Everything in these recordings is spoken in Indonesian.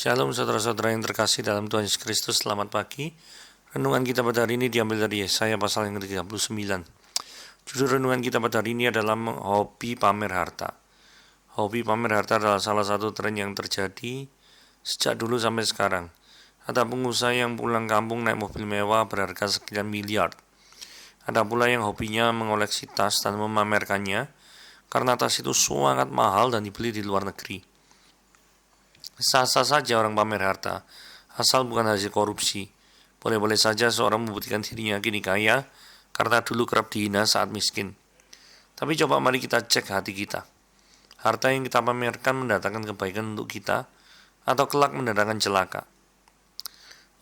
Shalom saudara-saudara yang terkasih dalam Tuhan Yesus Kristus, selamat pagi. Renungan kita pada hari ini diambil dari Yesaya pasal yang ke-39. Judul renungan kita pada hari ini adalah hobi pamer harta. Hobi pamer harta adalah salah satu tren yang terjadi sejak dulu sampai sekarang. Ada pengusaha yang pulang kampung naik mobil mewah berharga sekian miliar. Ada pula yang hobinya mengoleksi tas dan memamerkannya karena tas itu sangat mahal dan dibeli di luar negeri. Sah-sah saja orang pamer harta, asal bukan hasil korupsi. Boleh-boleh saja seorang membuktikan dirinya kini kaya, karena dulu kerap dihina saat miskin. Tapi coba mari kita cek hati kita. Harta yang kita pamerkan mendatangkan kebaikan untuk kita, atau kelak mendatangkan celaka.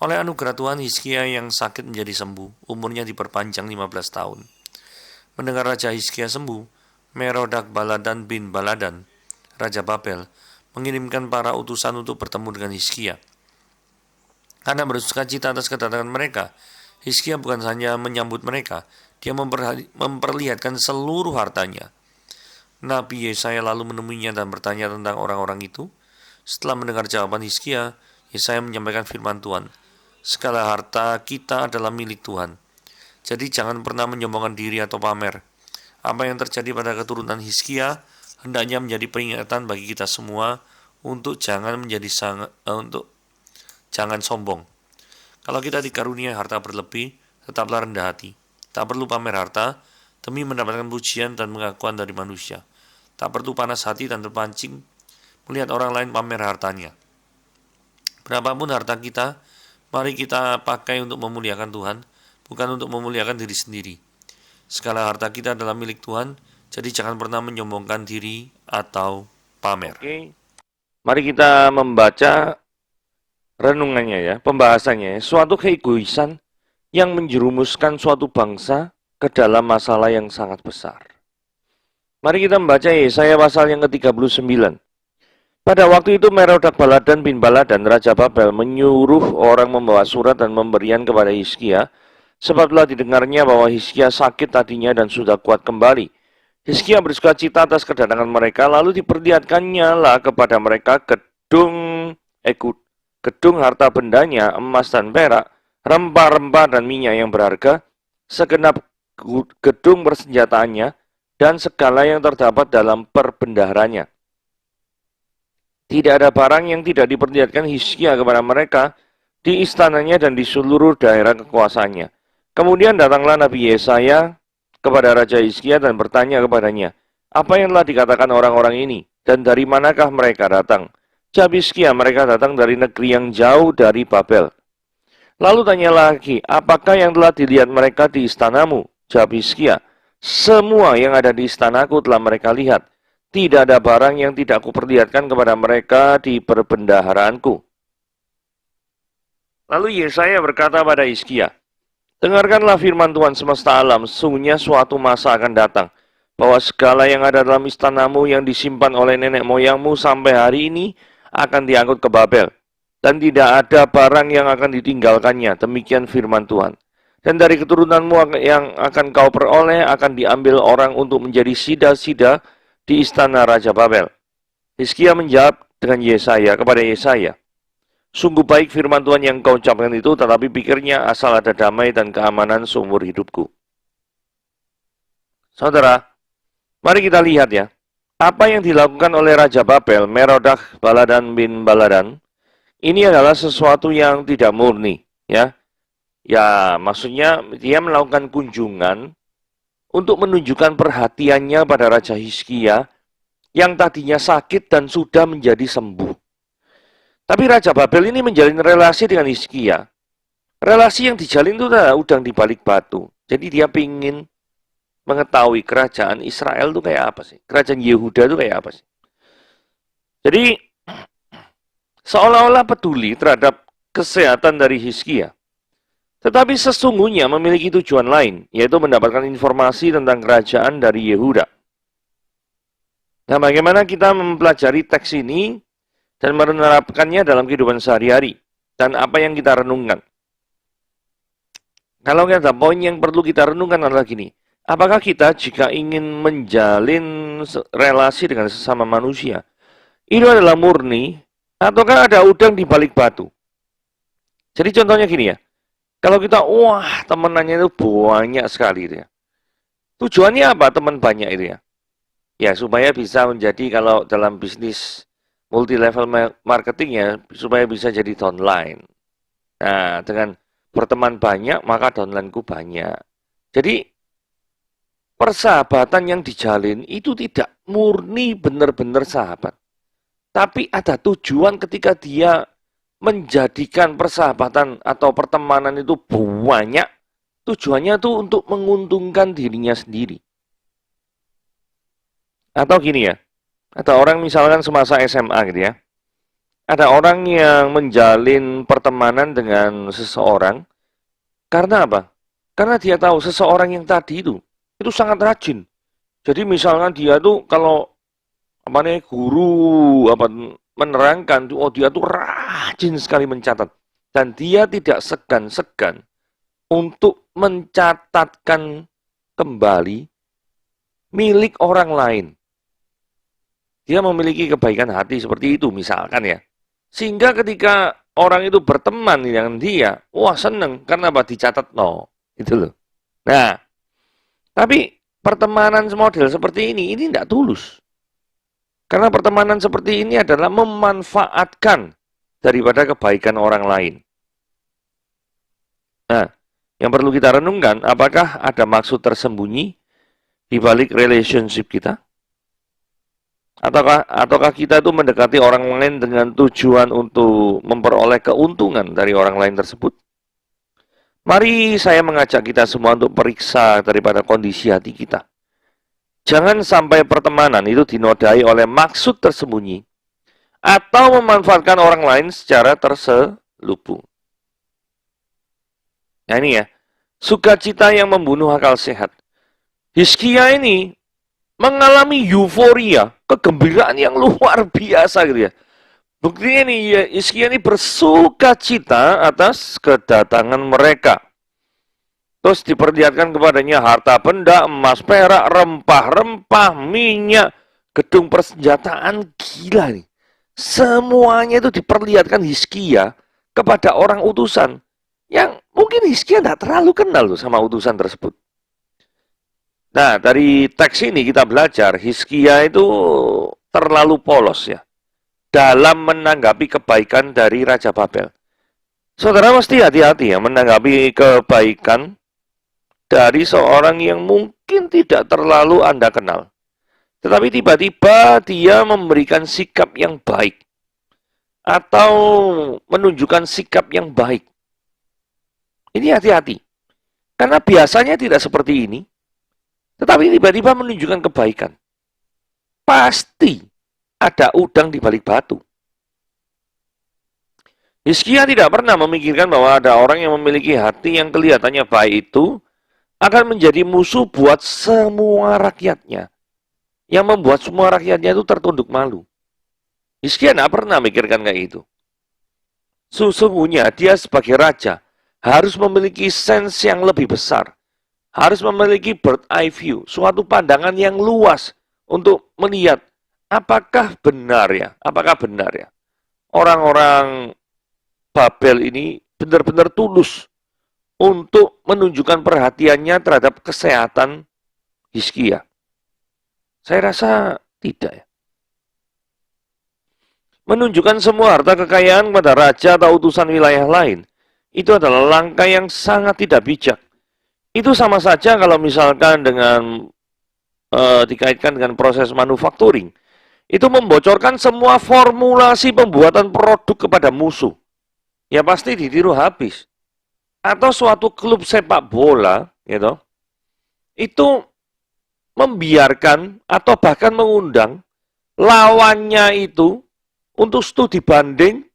Oleh anugerah Tuhan, Hizkia yang sakit menjadi sembuh, umurnya diperpanjang 15 tahun. Mendengar Raja Hizkia sembuh, Merodak Baladan bin Baladan, Raja Babel, mengirimkan para utusan untuk bertemu dengan Hizkia. Karena bersuka cita atas kedatangan mereka, Hizkia bukan hanya menyambut mereka, dia memperlihatkan seluruh hartanya. Nabi Yesaya lalu menemuinya dan bertanya tentang orang-orang itu. Setelah mendengar jawaban Hizkia, Yesaya menyampaikan firman Tuhan. Segala harta kita adalah milik Tuhan. Jadi jangan pernah menyombongkan diri atau pamer. Apa yang terjadi pada keturunan Hizkia hendaknya menjadi peringatan bagi kita semua untuk jangan sombong. Kalau kita dikarunia harta berlebih, tetaplah rendah hati. Tak perlu pamer harta demi mendapatkan pujian dan pengakuan dari manusia. Tak perlu panas hati dan terpancing melihat orang lain pamer hartanya. Berapapun harta kita, mari kita pakai untuk memuliakan Tuhan, bukan untuk memuliakan diri sendiri. Segala harta kita adalah milik Tuhan. Jadi jangan pernah menyombongkan diri atau pamer. Oke. Mari kita membaca renungannya ya, pembahasannya. Suatu keegoisan yang menjerumuskan suatu bangsa ke dalam masalah yang sangat besar. Mari kita membaca Yesaya pasal yang ke-39. Pada waktu itu Merodak Baladan bin Baladan, Raja Babel, menyuruh orang membawa surat dan pemberian kepada Hizkia, sebab telah didengarnya bahwa Hizkia sakit tadinya dan sudah kuat kembali. Hizkia bersuka cita atas kedatangan mereka, lalu diperlihatkannya lah kepada mereka gedung harta bendanya, emas dan perak, rempah-rempah dan minyak yang berharga, segenap gedung persenjataannya, dan segala yang terdapat dalam perbendaharanya. Tidak ada barang yang tidak diperlihatkan Hizkia kepada mereka di istananya dan di seluruh daerah kekuasaannya. Kemudian datanglah Nabi Yesaya kepada Raja Hizkia dan bertanya kepadanya, apa yang telah dikatakan orang-orang ini, dan dari manakah mereka datang? Jawab Hizkia, mereka datang dari negeri yang jauh dari Babel. Lalu tanya lagi, apakah yang telah dilihat mereka di istanamu? Jawab Hizkia, semua yang ada di istanaku telah mereka lihat. Tidak ada barang yang tidak kuperlihatkan kepada mereka di perbendaharaanku. Lalu Yesaya berkata pada Hizkia, dengarkanlah firman Tuhan semesta alam, sesungguhnya suatu masa akan datang, bahwa segala yang ada dalam istanamu yang disimpan oleh nenek moyangmu sampai hari ini akan diangkut ke Babel, dan tidak ada barang yang akan ditinggalkannya, demikian firman Tuhan. Dan dari keturunanmu yang akan kau peroleh akan diambil orang untuk menjadi sida-sida di istana Raja Babel. Hizkia menjawab dengan Yesaya kepada Yesaya, sungguh baik firman Tuhan yang kau ucapkan itu, tetapi pikirnya asal ada damai dan keamanan seumur hidupku. Saudara, mari kita lihat ya, apa yang dilakukan oleh Raja Babel, Merodak Baladan bin Baladan, ini adalah sesuatu yang tidak murni, ya. Ya, maksudnya dia melakukan kunjungan untuk menunjukkan perhatiannya pada Raja Hizkia yang tadinya sakit dan sudah menjadi sembuh. Tapi Raja Babel ini menjalin relasi dengan Hizkia. Relasi yang dijalin itu adalah udang di balik batu. Jadi dia ingin mengetahui kerajaan Israel itu kayak apa sih? Kerajaan Yehuda itu kayak apa sih? Jadi seolah-olah peduli terhadap kesehatan dari Hizkia. Tetapi sesungguhnya memiliki tujuan lain, yaitu mendapatkan informasi tentang kerajaan dari Yehuda. Nah, bagaimana kita mempelajari teks ini dan menerapkannya dalam kehidupan sehari-hari, dan apa yang kita renungkan? Kalau ada poin yang perlu kita renungkan adalah gini, apakah kita jika ingin menjalin relasi dengan sesama manusia, itu adalah murni Ataukah ada udang di balik batu? Jadi contohnya gini ya, kalau kita, wah temenannya itu banyak sekali itu ya. Tujuannya apa teman banyak itu ya? Ya supaya bisa menjadi kalau dalam bisnis multi level marketing ya, supaya bisa jadi downline. Nah, dengan berteman banyak, maka downlineku banyak. Jadi, persahabatan yang dijalin itu tidak murni benar-benar sahabat. Tapi ada tujuan ketika dia menjadikan persahabatan atau pertemanan itu banyak, tujuannya itu untuk menguntungkan dirinya sendiri. Atau gini ya, ada orang misalkan semasa SMA gitu ya, ada orang yang menjalin pertemanan dengan seseorang karena apa? Karena dia tahu seseorang yang tadi itu sangat rajin. Jadi misalkan dia tuh kalau apa nih guru apa menerangkan tuh, oh dia tuh rajin sekali mencatat dan dia tidak segan-segan untuk mencatatkan kembali milik orang lain. Dia memiliki kebaikan hati seperti itu misalkan ya. Sehingga ketika orang itu berteman dengan dia, wah seneng karena apa dicatat no, itu loh. Nah, tapi pertemanan model seperti ini tidak tulus. Karena pertemanan seperti ini adalah memanfaatkan daripada kebaikan orang lain. Nah, yang perlu kita renungkan, apakah ada maksud tersembunyi di balik relationship kita? Ataukah kita itu mendekati orang lain dengan tujuan untuk memperoleh keuntungan dari orang lain tersebut? Mari saya mengajak kita semua untuk periksa daripada kondisi hati kita. Jangan sampai pertemanan itu dinodai oleh maksud tersembunyi atau memanfaatkan orang lain secara terselubung. Nah ini ya, sukacita yang membunuh akal sehat. Hizkia ini mengalami euforia, kegembiraan yang luar biasa gitu ya. Buktinya nih, ya, Hizkia ini bersuka cita atas kedatangan mereka. Terus diperlihatkan kepadanya harta benda, emas, perak, rempah-rempah, minyak, gedung persenjataan, gila nih. Semuanya itu diperlihatkan Hizkia kepada orang utusan yang mungkin Hizkia tidak terlalu kenal loh sama utusan tersebut. Nah, dari teks ini kita belajar Hizkia itu terlalu polos ya dalam menanggapi kebaikan dari Raja Babel. Saudara mesti hati-hati ya menanggapi kebaikan dari seorang yang mungkin tidak terlalu Anda kenal. Tetapi tiba-tiba dia memberikan sikap yang baik atau menunjukkan sikap yang baik. Ini hati-hati. Karena biasanya tidak seperti ini. Tetapi tiba-tiba menunjukkan kebaikan. Pasti ada udang di balik batu. Hizkia tidak pernah memikirkan bahwa ada orang yang memiliki hati yang kelihatannya baik itu akan menjadi musuh buat semua rakyatnya. Yang membuat semua rakyatnya itu tertunduk malu. Hizkia tidak pernah memikirkan kayak itu. Sesungguhnya dia sebagai raja harus memiliki sense yang lebih besar. Harus memiliki bird eye view, suatu pandangan yang luas untuk melihat apakah benar ya orang-orang Babel ini benar-benar tulus untuk menunjukkan perhatiannya terhadap kesehatan Hizkia. Saya rasa tidak ya. Menunjukkan semua harta kekayaan kepada raja atau utusan wilayah lain, itu adalah langkah yang sangat tidak bijak. Itu sama saja kalau misalkan dengan dikaitkan dengan proses manufacturing. Itu membocorkan semua formulasi pembuatan produk kepada musuh. Ya pasti ditiru habis. Atau suatu klub sepak bola, gitu, itu membiarkan atau bahkan mengundang lawannya itu untuk studi banding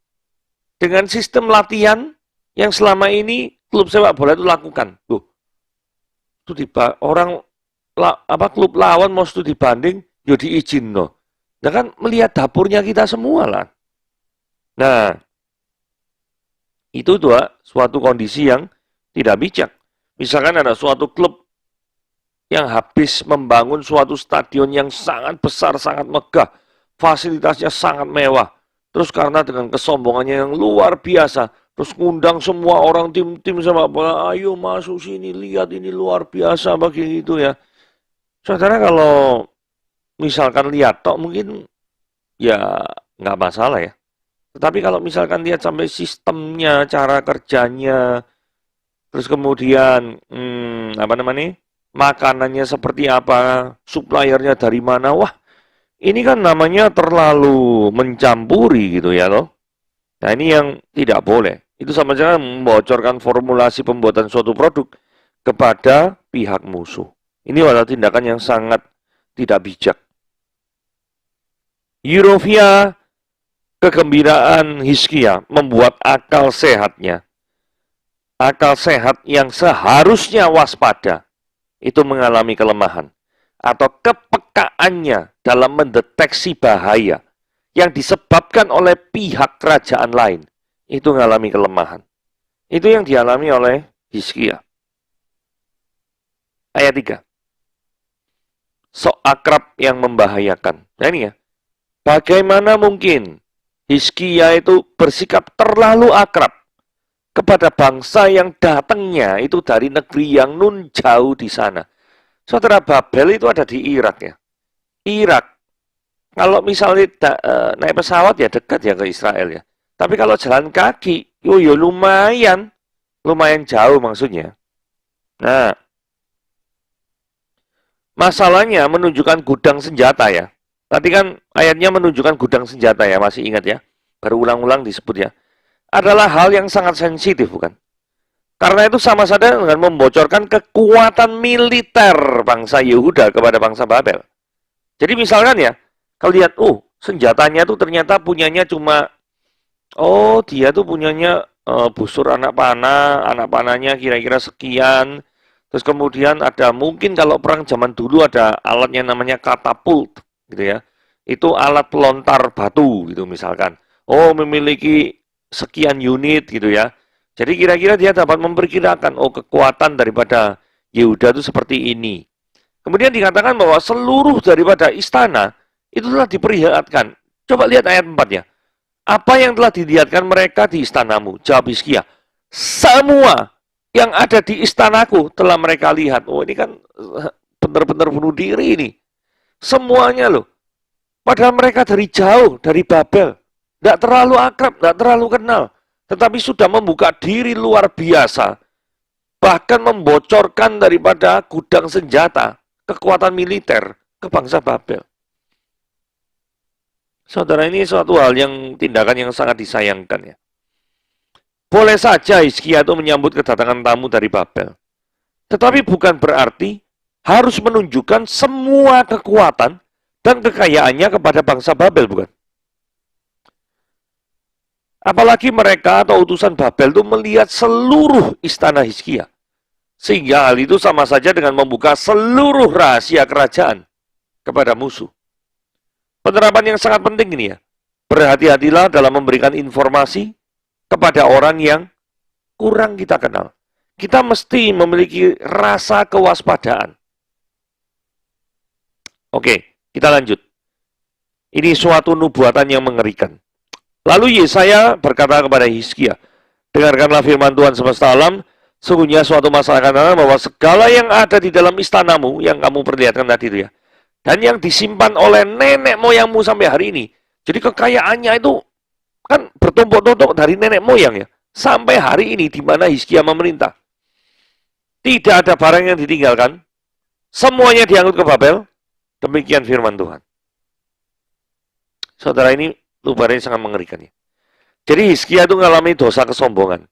dengan sistem latihan yang selama ini klub sepak bola itu lakukan. Studi orang klub lawan mau studi banding, yo diizin no. Nah kan melihat dapurnya kita semua lah. Nah, itu suatu kondisi yang tidak bijak. Misalkan ada suatu klub yang habis membangun suatu stadion yang sangat besar, sangat megah, fasilitasnya sangat mewah, Terus karena dengan kesombongannya yang luar biasa, terus ngundang semua orang tim-tim sama bola, ayo masuk sini, lihat ini luar biasa begitu ya. Saudara kalau misalkan lihat tok mungkin ya nggak masalah ya. Tetapi kalau misalkan lihat sampai sistemnya, cara kerjanya, terus kemudian apa namanya, makanannya seperti apa, suppliernya dari mana, wah ini kan namanya terlalu mencampuri gitu ya loh. Nah ini yang tidak boleh. Itu sama saja membocorkan formulasi pembuatan suatu produk kepada pihak musuh. Ini adalah tindakan yang sangat tidak bijak. Eurovia, kegembiraan Hizkia membuat akal sehatnya, akal sehat yang seharusnya waspada, itu mengalami kelemahan. Atau kepekaannya dalam mendeteksi bahaya yang disebabkan oleh pihak kerajaan lain, itu mengalami kelemahan. Itu yang dialami oleh Hizkia. Ayat 3. Sok akrab yang membahayakan. Nah ini ya, bagaimana mungkin Hizkia itu bersikap terlalu akrab kepada bangsa yang datangnya itu dari negeri yang nun jauh di sana. Saudara, Babel itu ada di Irak ya. Irak, kalau misalnya naik pesawat ya dekat ya ke Israel ya. Tapi kalau jalan kaki, ya lumayan jauh maksudnya. Nah, masalahnya menunjukkan gudang senjata ya. Tadi kan ayatnya menunjukkan gudang senjata ya, masih ingat ya? Berulang-ulang disebut ya. Adalah hal yang sangat sensitif bukan? Karena itu sama saja dengan membocorkan kekuatan militer bangsa Yehuda kepada bangsa Babel. Jadi misalkan ya, kalau lihat, senjatanya tuh ternyata punyanya cuma, dia tuh punyanya busur anak panahnya kira-kira sekian. Terus kemudian ada mungkin kalau perang zaman dulu ada alatnya namanya katapult, gitu ya. Itu alat pelontar batu gitu misalkan. Memiliki sekian unit gitu ya. Jadi kira-kira dia dapat memperkirakan, kekuatan daripada Yehuda itu seperti ini. Kemudian dikatakan bahwa seluruh daripada istana itu telah diperlihatkan. Coba lihat ayat 4 ya. Apa yang telah dilihatkan mereka di istanamu? Jawab Hizkia. Semua yang ada di istanaku telah mereka lihat. Ini kan benar-benar bunuh diri ini. Semuanya loh. Padahal mereka dari jauh, dari Babel. Tidak terlalu akrab, tidak terlalu kenal. Tetapi sudah membuka diri luar biasa. Bahkan membocorkan daripada gudang senjata, kekuatan militer ke bangsa Babel. Saudara, ini suatu hal yang tindakan yang sangat disayangkan ya. Boleh saja Hizkia itu menyambut kedatangan tamu dari Babel. Tetapi bukan berarti harus menunjukkan semua kekuatan dan kekayaannya kepada bangsa Babel, bukan? Apalagi mereka atau utusan Babel itu melihat seluruh istana Hizkia. Sehingga hal itu sama saja dengan membuka seluruh rahasia kerajaan kepada musuh. Penerapan yang sangat penting ini ya. Berhati-hatilah dalam memberikan informasi kepada orang yang kurang kita kenal. Kita mesti memiliki rasa kewaspadaan. Oke, kita lanjut. Ini suatu nubuatan yang mengerikan. Lalu Yesaya berkata kepada Hizkia, dengarkanlah firman Tuhan semesta alam, sungguhnya suatu masalah akan datang bahwa segala yang ada di dalam istanamu, yang kamu perlihatkan tadi itu ya, dan yang disimpan oleh nenek moyangmu sampai hari ini. Jadi kekayaannya itu kan bertumpuk-tumpuk dari nenek moyang ya, sampai hari ini di mana Hizkia memerintah. Tidak ada barang yang ditinggalkan, semuanya diangkut ke Babel, demikian firman Tuhan. Saudara, ini lubarannya sangat mengerikan ya. Jadi Hizkia itu mengalami dosa kesombongan.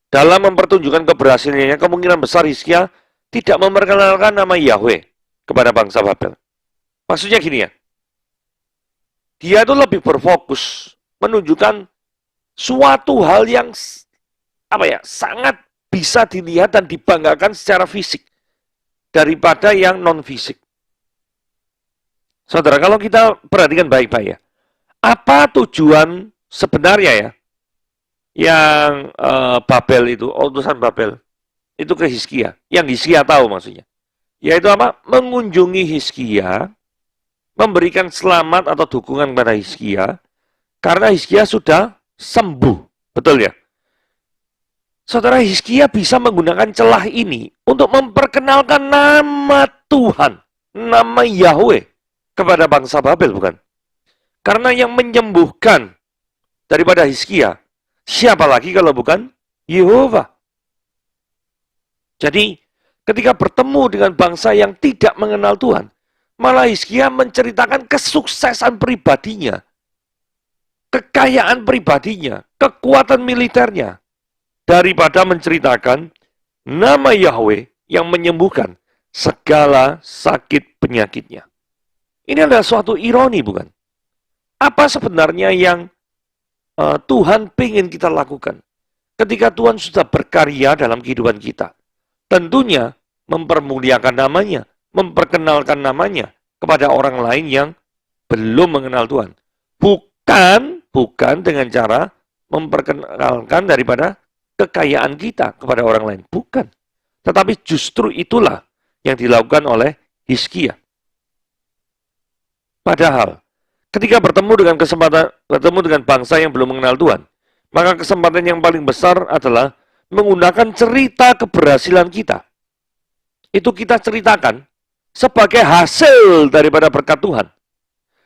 Dalam mempertunjukkan keberhasilannya, kemungkinan besar Hizkia tidak memperkenalkan nama Yahweh kepada bangsa Babel. Maksudnya gini ya, dia itu lebih berfokus menunjukkan suatu hal yang sangat bisa dilihat dan dibanggakan secara fisik daripada yang non-fisik. Saudara, kalau kita perhatikan baik-baik ya, apa tujuan sebenarnya ya yang Babel itu, utusan Babel itu ke Hizkia, yang Hizkia tahu maksudnya, yaitu apa? Mengunjungi Hizkia, memberikan selamat atau dukungan kepada Hizkia, Karena Hizkia sudah sembuh. Betul ya? Saudara, Hizkia bisa menggunakan celah ini untuk memperkenalkan nama Tuhan, nama Yahweh kepada bangsa Babel, bukan? Karena yang menyembuhkan daripada Hizkia, siapa lagi kalau bukan Yehova? Jadi, ketika bertemu dengan bangsa yang tidak mengenal Tuhan, malah Hizkia menceritakan kesuksesan pribadinya, kekayaan pribadinya, kekuatan militernya, daripada menceritakan nama Yahweh yang menyembuhkan segala sakit penyakitnya. Ini adalah suatu ironi, bukan? Apa sebenarnya yang Tuhan ingin kita lakukan ketika Tuhan sudah berkarya dalam kehidupan kita? Tentunya mempermuliakan namanya, memperkenalkan namanya kepada orang lain yang belum mengenal Tuhan. Bukan dengan cara memperkenalkan daripada kekayaan kita kepada orang lain. Bukan. Tetapi justru itulah yang dilakukan oleh Hizkia. Padahal, ketika bertemu dengan bangsa yang belum mengenal Tuhan, maka kesempatan yang paling besar adalah menggunakan cerita keberhasilan kita. Itu kita ceritakan sebagai hasil daripada berkat Tuhan.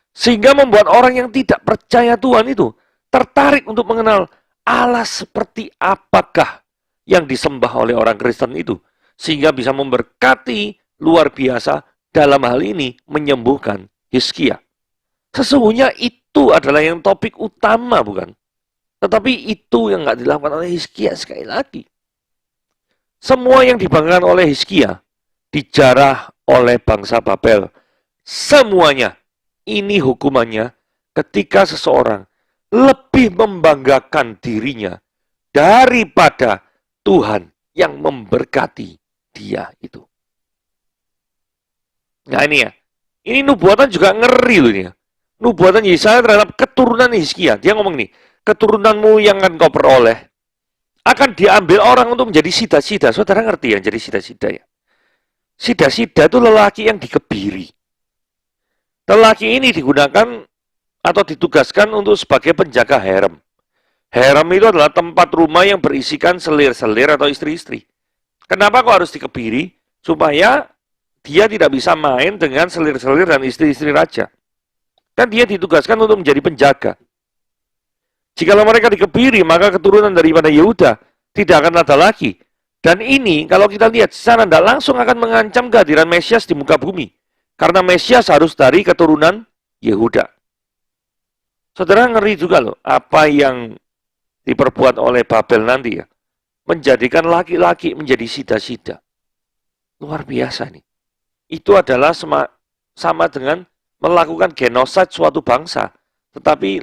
Sehingga membuat orang yang tidak percaya Tuhan itu tertarik untuk mengenal Allah seperti apakah yang disembah oleh orang Kristen itu. Sehingga bisa memberkati luar biasa dalam hal ini menyembuhkan Hizkia. Sesungguhnya itu adalah yang topik utama, bukan? Tetapi itu yang nggak dilakukan oleh Hizkia sekali lagi. Semua yang dibanggakan oleh Hizkia dijarah oleh bangsa Babel. Semuanya. Ini hukumannya ketika seseorang lebih membanggakan dirinya daripada Tuhan yang memberkati dia itu. Nah ini ya, ini nubuatan juga ngeri loh ini ya. Nubuatan Yesaya terhadap keturunan Hizkia. Dia ngomong nih, keturunanmu yang akan kau peroleh akan diambil orang untuk menjadi sida-sida. Saudara ngerti ya jadi sida-sida ya? Sida-sida itu lelaki yang dikebiri. Lelaki ini digunakan atau ditugaskan untuk sebagai penjaga harem. Harem itu adalah tempat rumah yang berisikan selir-selir atau istri-istri. Kenapa kok harus dikebiri? Supaya dia tidak bisa main dengan selir-selir dan istri-istri raja. Kan dia ditugaskan untuk menjadi penjaga. Jikalau mereka dikebiri, maka keturunan daripada Yehuda tidak akan ada lagi. Dan ini, kalau kita lihat secara tidak langsung akan mengancam kehadiran Mesias di muka bumi. Karena Mesias harus dari keturunan Yehuda. Saudara ngeri juga loh, apa yang diperbuat oleh Babel nanti ya. Menjadikan laki-laki menjadi sida-sida. Luar biasa nih. Itu adalah sama dengan melakukan genosid suatu bangsa. Tetapi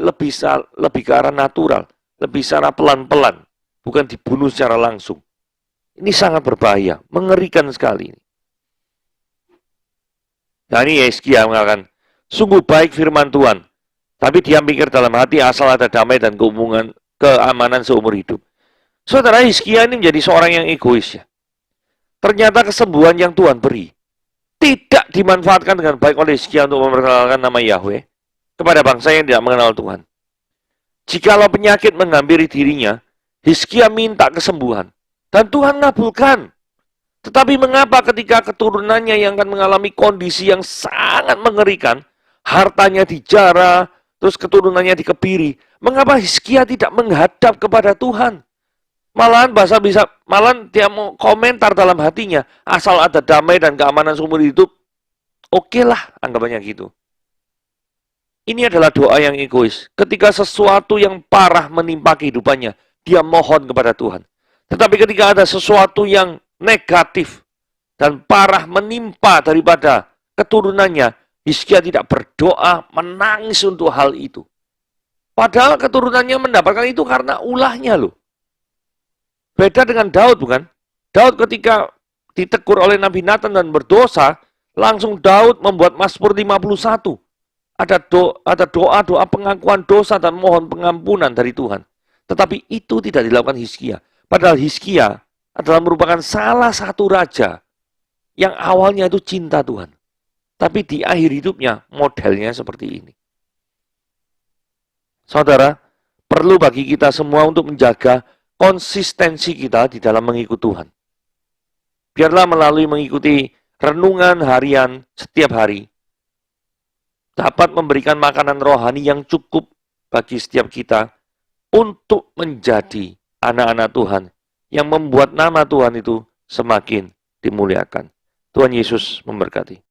lebih ke arah natural. Lebih secara pelan-pelan. Bukan dibunuh secara langsung. Ini sangat berbahaya. Mengerikan sekali. Nah ini Hizkia mengatakan, sungguh baik firman Tuhan. Tapi dia mikir dalam hati asal ada damai dan keamanan seumur hidup. Saudara, Hizkia ini menjadi seorang yang egois ya. Ternyata kesembuhan yang Tuhan beri tidak dimanfaatkan dengan baik oleh Hizkia untuk memperkenalkan nama Yahweh kepada bangsa yang tidak mengenal Tuhan. Jikalau penyakit menghampiri dirinya, Hizkia minta kesembuhan dan Tuhan ngabulkan. Tetapi mengapa ketika keturunannya yang akan mengalami kondisi yang sangat mengerikan, hartanya dijarah, terus keturunannya dikebiri, mengapa Hizkia tidak menghadap kepada Tuhan? Malahan dia mau komentar dalam hatinya, asal ada damai dan keamanan seumur hidup, oke lah, anggapannya gitu. Ini adalah doa yang egois. Ketika sesuatu yang parah menimpa kehidupannya, dia mohon kepada Tuhan. Tetapi ketika ada sesuatu yang negatif dan parah menimpa daripada keturunannya, Hizkia tidak berdoa, menangis untuk hal itu. Padahal keturunannya mendapatkan itu karena ulahnya loh. Beda dengan Daud, bukan? Daud ketika ditegur oleh Nabi Nathan dan berdosa, langsung Daud membuat Mazmur 51. Ada doa-doa pengakuan dosa dan mohon pengampunan dari Tuhan. Tetapi itu tidak dilakukan Hizkia. Padahal Hizkia adalah merupakan salah satu raja yang awalnya itu cinta Tuhan. Tapi di akhir hidupnya modelnya seperti ini. Saudara, perlu bagi kita semua untuk menjaga konsistensi kita di dalam mengikut Tuhan. Biarlah melalui mengikuti renungan harian setiap hari, dapat memberikan makanan rohani yang cukup bagi setiap kita untuk menjadi anak-anak Tuhan yang membuat nama Tuhan itu semakin dimuliakan. Tuhan Yesus memberkati.